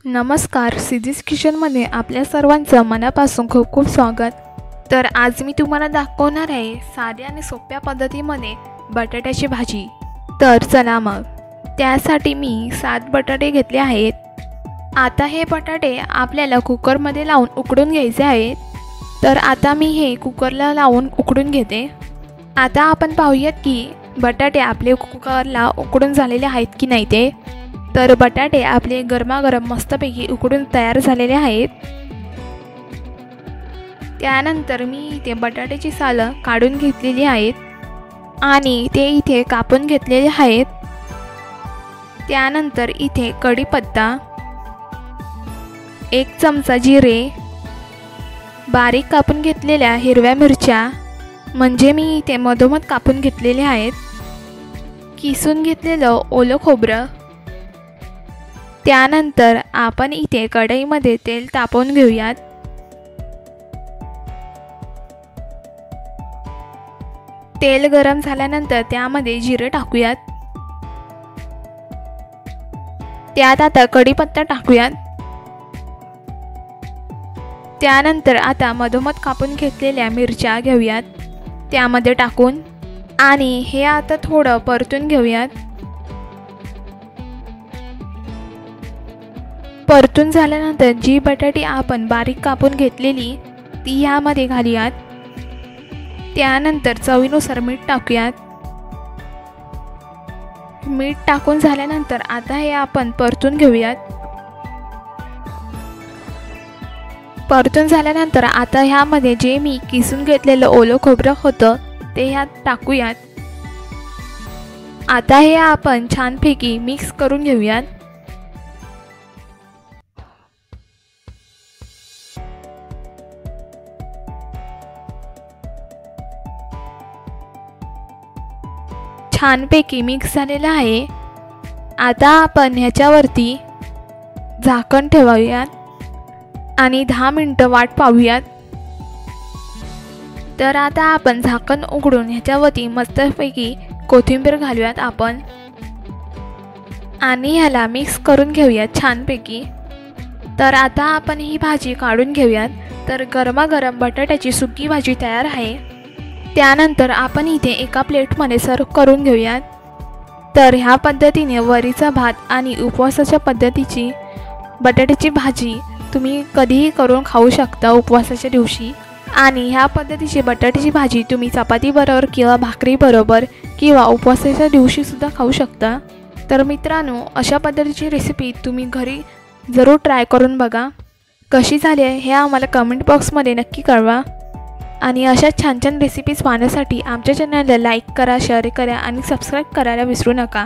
नमस्कार, सिद्धीज किचनमध्ये आपल्या सर्वांचं मनापासून खूप खूप स्वागत। तर आज मी तुम्हाला दाखवणार आहे साध्या आणि सोप्या पद्धतीमध्ये बटाट्याची भाजी। तर चला मग, त्यासाठी मी 7 बटाटे घेतले आहेत। आता हे बटाटे आपल्याला कुकरमध्ये लावून उकडून घ्यायचे आहेत। तर आता मी हे कुकरला लावून उकडून घेते। आता आपण पाहूयात की बटाटे आपले कुकरला उकडून झालेले आहेत की नाही ते। तर बटाटे आपले गरमागरम मस्तपैकी उकडून तयार झालेले आहेत। त्यानंतर मी इथे बटाट्याची सालं काढून घेतलेली आहेत आणि ते इथे कापून घेतलेले आहेत। त्यानंतर इथे कढीपत्ता, 1 चमचा जिरे, बारीक कापून घेतलेल्या हिरव्या मिरच्या म्हणजे मी इथे मधोमध कापून घेतलेले आहेत, किसून घेतलेलं ओलं खोबरं। त्यानंतर आपण इथे कढईमध्ये तेल तापवून घेऊयात। तेल गरम झाल्यानंतर त्यामध्ये जिरे टाकूयात। त्यात आता कढीपत्ता टाकूयात। त्यानंतर आता मधोमध कापून घेतलेल्या मिरच्या घेऊयात त्यामध्ये टाकून आणि हे आता थोडं परतून घेऊयात। परतून झाल्यानंतर जी बटाटी आपण बारीक कापून घेतलेली ती यामध्ये घालूयात। त्यानंतर चवीनुसार मीठ टाकूयात। मीठ टाकून झाल्यानंतर आता हे आपण परतून घेऊयात। परतून झाल्यानंतर आता ह्यामध्ये जे मी किसून घेतलेलं ओलं खोबरं होतं ते ह्यात टाकूयात। आता हे आपण छानपैकी मिक्स करून घेऊयात। छानपैकी मिक्स झालेलं आहे। आता आपण ह्याच्यावरती झाकण ठेवूयात आणि 10 मिनिटं वाट पाहूयात। तर आता आपण झाकण उघडून ह्याच्यावरती मस्तपैकी कोथिंबीर घालूयात आपण आणि ह्याला मिक्स करून घेऊयात छानपैकी। तर आता आपण ही भाजी काढून घेऊयात। तर गरमागरम बटाट्याची सुकी भाजी तयार आहे। त्यानंतर आपण इथे एका प्लेटमध्ये सर्व करून घेऊयात। तर ह्या पद्धतीने वरीचा भात आणि उपवासाच्या पद्धतीची बटाट्याची भाजी तुम्ही कधीही करून खाऊ शकता उपवासाच्या दिवशी। आणि ह्या पद्धतीची बटाट्याची भाजी तुम्ही चपातीबरोबर किंवा भाकरीबरोबर किंवा उपवासाच्या दिवशी सुद्धा खाऊ शकता। तर मित्रांनो, अशा पद्धतीची रेसिपी तुम्ही घरी जरूर ट्राय करून बघा। कशी झाली आहे हे आम्हाला कमेंट बॉक्समध्ये नक्की कळवा। आणि अशा छान छान रेसिपीज पाहण्यासाठी आमच्या चॅनलला लाईक करा, शेअर करा आणि सबस्क्राईब करायला विसरू नका।